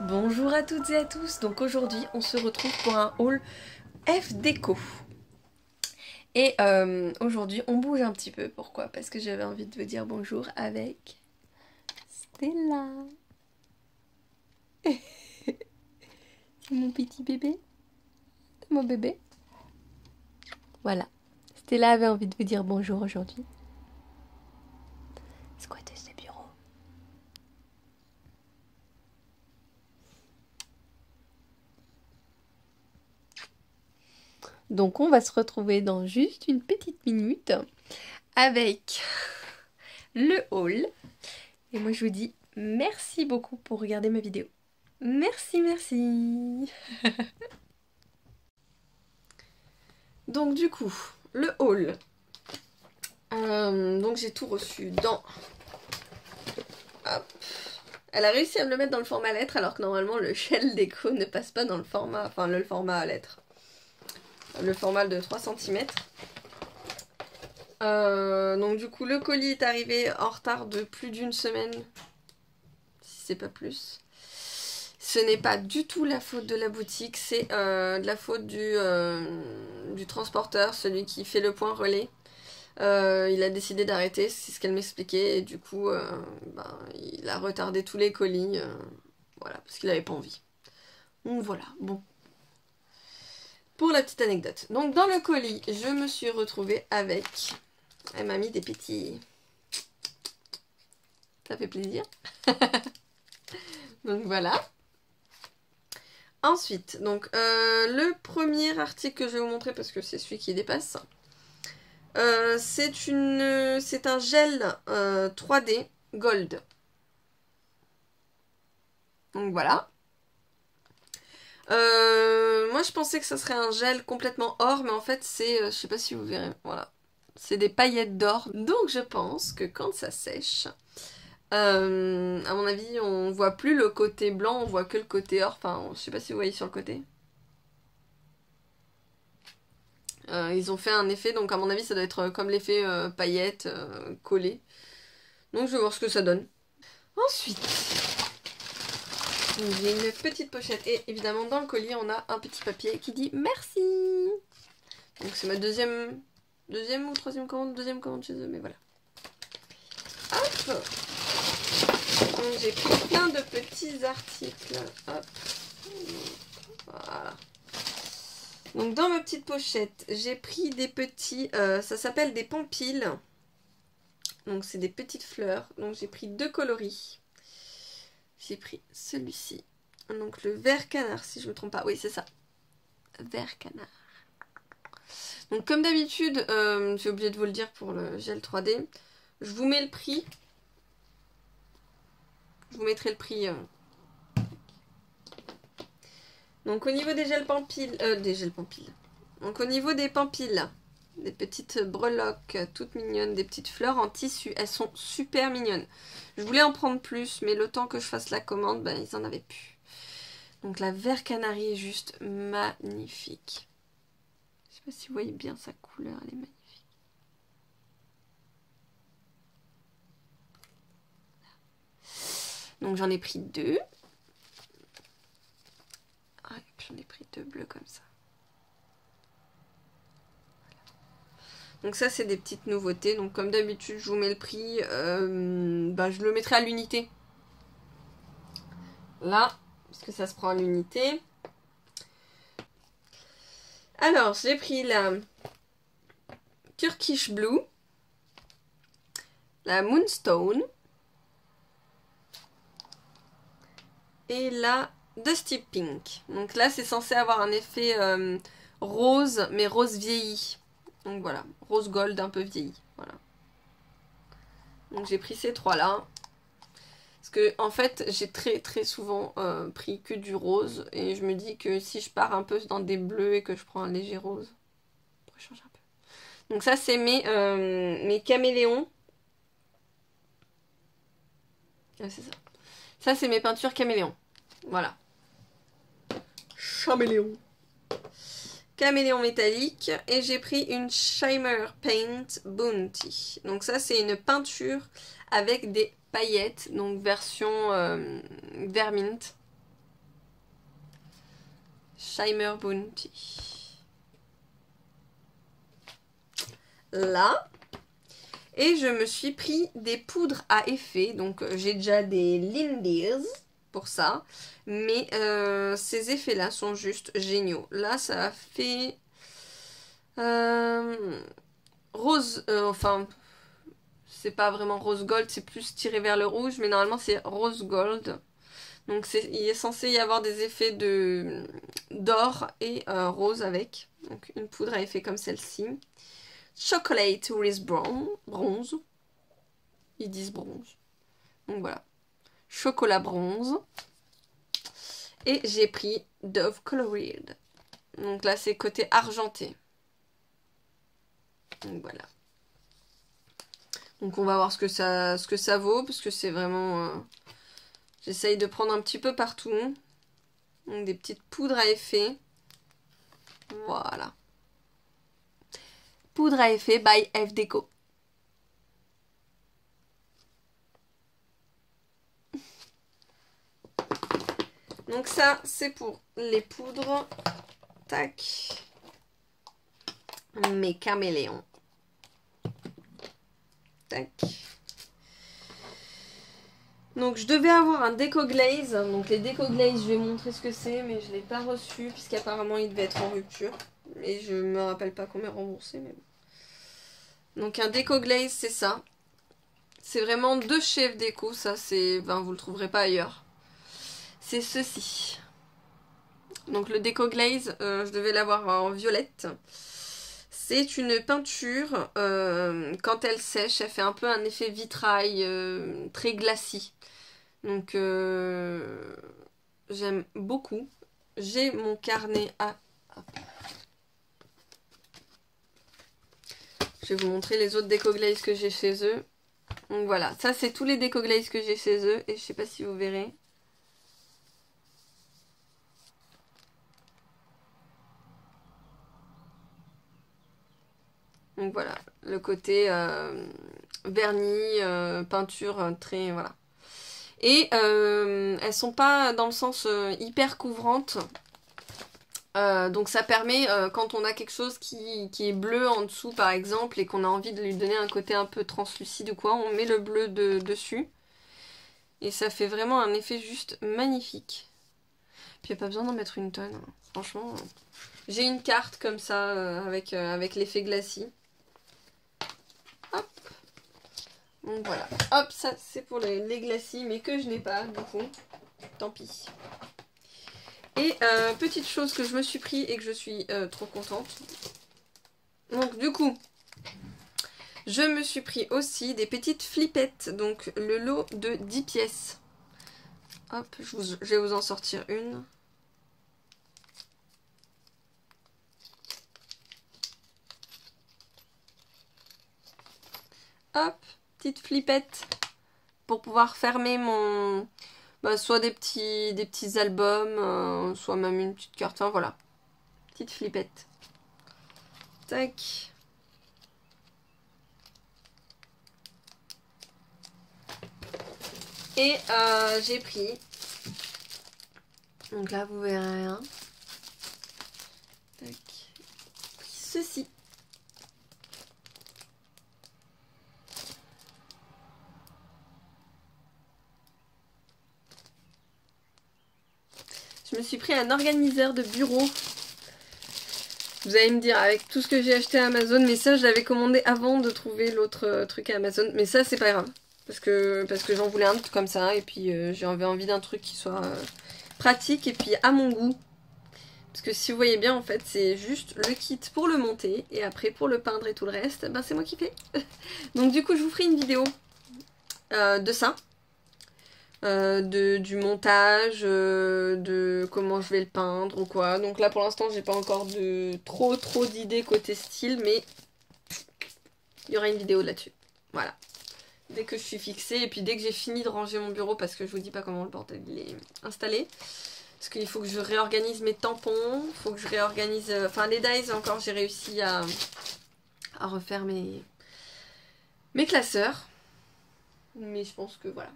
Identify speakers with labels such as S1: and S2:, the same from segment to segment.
S1: Bonjour à toutes et à tous, donc aujourd'hui on se retrouve pour un haul F déco. Et aujourd'hui on bouge un petit peu, pourquoi? Parce que j'avais envie de vous dire bonjour avec Stella. C'est mon petit bébé. C'est mon bébé. Voilà, Stella avait envie de vous dire bonjour aujourd'hui. Squatteuse de bureau. Donc on va se retrouver dans juste une petite minute avec le haul. Et moi je vous dis merci beaucoup pour regarder ma vidéo. Merci, merci. Donc du coup, le haul. Donc j'ai tout reçu dans... Hop. Elle a réussi à me le mettre dans le format lettre alors que normalement le shell déco ne passe pas dans le format... Enfin le format à lettre. Le format de 3 cm. Donc du coup le colis est arrivé en retard de plus d'une semaine. Si c'est pas plus. Ce n'est pas du tout la faute de la boutique, c'est de la faute du transporteur, celui qui fait le point relais. Il a décidé d'arrêter, c'est ce qu'elle m'expliquait, et du coup, il a retardé tous les colis, voilà, parce qu'il n'avait pas envie. Donc voilà, bon. Pour la petite anecdote. Donc dans le colis, je me suis retrouvée avec... Elle m'a mis des petits... Ça fait plaisir. Donc voilà. Ensuite, donc le premier article que je vais vous montrer parce que c'est celui qui dépasse, c'est un gel 3D Gold. Donc voilà. Moi je pensais que ça serait un gel complètement or, mais en fait c'est, je sais pas si vous verrez, voilà. C'est des paillettes d'or. Donc je pense que quand ça sèche, à mon avis, on voit plus le côté blanc, on voit que le côté or. Enfin, je sais pas si vous voyez sur le côté. Ils ont fait un effet, donc à mon avis, ça doit être comme l'effet paillettes collé. Donc je vais voir ce que ça donne. Ensuite, j'ai une petite pochette. Et évidemment, dans le colis, on a un petit papier qui dit merci. Donc c'est ma deuxième ou troisième commande, deuxième commande chez eux, mais voilà. Hop. Donc j'ai pris plein de petits articles. Hop. Voilà. Donc dans ma petite pochette, j'ai pris des petits... ça s'appelle des pampiles. Donc c'est des petites fleurs. Donc j'ai pris 2 coloris. J'ai pris celui-ci. Donc le vert canard, si je ne me trompe pas. Oui, c'est ça. Vert canard. Donc comme d'habitude, j'ai oublié de vous le dire pour le gel 3D. Je vous mets le prix. Je vous mettrai le prix. Donc au niveau des gels pampiles. Donc au niveau des pampiles. Des petites breloques toutes mignonnes, des petites fleurs en tissu. Elles sont super mignonnes. Je voulais en prendre plus, mais le temps que je fasse la commande, ben, ils en avaient plus. Donc la vert canari est juste magnifique. Je sais pas si vous voyez bien sa couleur, elle est magnifique. Donc j'en ai pris 2. Ah, et puis j'en ai pris 2 bleus comme ça. Donc ça c'est des petites nouveautés. Donc comme d'habitude je vous mets le prix. Je le mettrai à l'unité. Là, parce que ça se prend à l'unité. Alors j'ai pris la Turkish Blue. La Moonstone. Et la Dusty Pink. Donc là c'est censé avoir un effet rose, mais rose vieilli. Donc voilà, rose gold un peu vieilli. Voilà. Donc j'ai pris ces 3 là. Parce que en fait j'ai très souvent pris que du rose. Et je me dis que si je pars un peu dans des bleus et que je prends un léger rose, on pourrait changer un peu. Donc ça c'est mes caméléons. Ah, c'est ça. Ça c'est mes peintures caméléons. Voilà. Caméléon. Caméléon métallique. Et j'ai pris une Shimmer Paint Bounty. Donc ça c'est une peinture avec des paillettes. Donc version vermint. Shimmer Bounty. Là. Et je me suis pris des poudres à effet. Donc j'ai déjà des Lindy's pour ça. Mais ces effets-là sont juste géniaux. Là, ça fait rose, enfin, c'est pas vraiment rose gold, c'est plus tiré vers le rouge, mais normalement c'est rose gold. Donc il est censé y avoir des effets d'or et rose avec. Donc une poudre à effet comme celle-ci. Chocolate with bronze. Ils disent bronze. Donc voilà. Chocolat bronze. Et j'ai pris Dove Colored. Donc là c'est côté argenté. Donc voilà. Donc on va voir ce que ça vaut, parce que c'est vraiment... j'essaye de prendre un petit peu partout. Donc des petites poudres à effet. Voilà. Poudre à effet by F Deco. Donc ça, c'est pour les poudres. Tac. Mes caméléons. Tac. Donc je devais avoir un déco glaze. Donc les déco glaze, je vais montrer ce que c'est, mais je ne l'ai pas reçu puisqu'apparemment il devait être en rupture. Et je me rappelle pas qu'on m'ait remboursé, mais bon. Donc un déco glaze, c'est ça. C'est vraiment de chez F Deco, ça c'est... Ben, vous le trouverez pas ailleurs. C'est ceci. Donc le déco glaze, je devais l'avoir en violette. C'est une peinture, quand elle sèche, elle fait un peu un effet vitrail très glacis. Donc j'aime beaucoup. J'ai mon carnet à... Je vais vous montrer les autres déco glaze que j'ai chez eux. Donc voilà, ça c'est tous les déco glaze que j'ai chez eux. Et je sais pas si vous verrez. Donc voilà, le côté vernis, peinture, très... voilà. Et elles sont pas dans le sens hyper couvrantes. Donc ça permet, quand on a quelque chose qui est bleu en dessous par exemple, et qu'on a envie de lui donner un côté un peu translucide ou quoi, on met le bleu dessus. Et ça fait vraiment un effet juste magnifique. Puis il n'y a pas besoin d'en mettre une tonne, hein. Franchement. J'ai une carte comme ça, avec l'effet glacis. Hop. Donc voilà. Hop, ça c'est pour les glacis, mais que je n'ai pas, du coup. Tant pis. Et petite chose que je me suis pris et que je suis trop contente. Donc du coup, je me suis pris aussi des petites flippettes. Donc le lot de 10 pièces. Hop, je vais vous en sortir une. Hop, petite flippette pour pouvoir fermer mon... Bah, soit des petits albums, soit même une petite carte. Enfin voilà, petite flippette. Tac. Et j'ai pris... Donc là, vous verrez rien. Tac. Ceci. Je me suis pris un organiseur de bureau. Vous allez me dire, avec tout ce que j'ai acheté à Amazon, mais ça, je l'avais commandé avant de trouver l'autre truc à Amazon. Mais ça, c'est pas grave. Parce que j'en voulais un comme ça. Et puis, j'avais envie d'un truc qui soit pratique et puis à mon goût. Parce que si vous voyez bien, en fait, c'est juste le kit pour le monter. Et après, pour le peindre et tout le reste, ben, c'est moi qui fais. Donc, du coup, je vous ferai une vidéo de ça. Du montage, de comment je vais le peindre ou quoi. Donc là pour l'instant j'ai pas encore de trop d'idées côté style, mais il y aura une vidéo là-dessus. Voilà. Dès que je suis fixée et puis dès que j'ai fini de ranger mon bureau, parce que je vous dis pas comment le bordel il est installé. Parce qu'il faut que je réorganise mes tampons, il faut que je réorganise... Enfin les dies encore j'ai réussi à refaire mes classeurs. Mais je pense que voilà.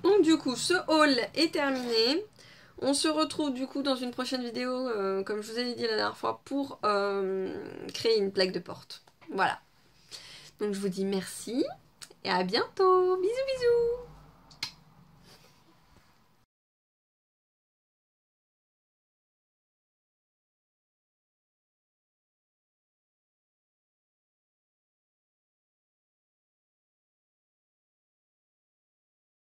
S1: Donc du coup, ce haul est terminé. On se retrouve du coup dans une prochaine vidéo, comme je vous ai dit la dernière fois, pour créer une plaque de porte. Voilà. Donc je vous dis merci et à bientôt. Bisous bisous.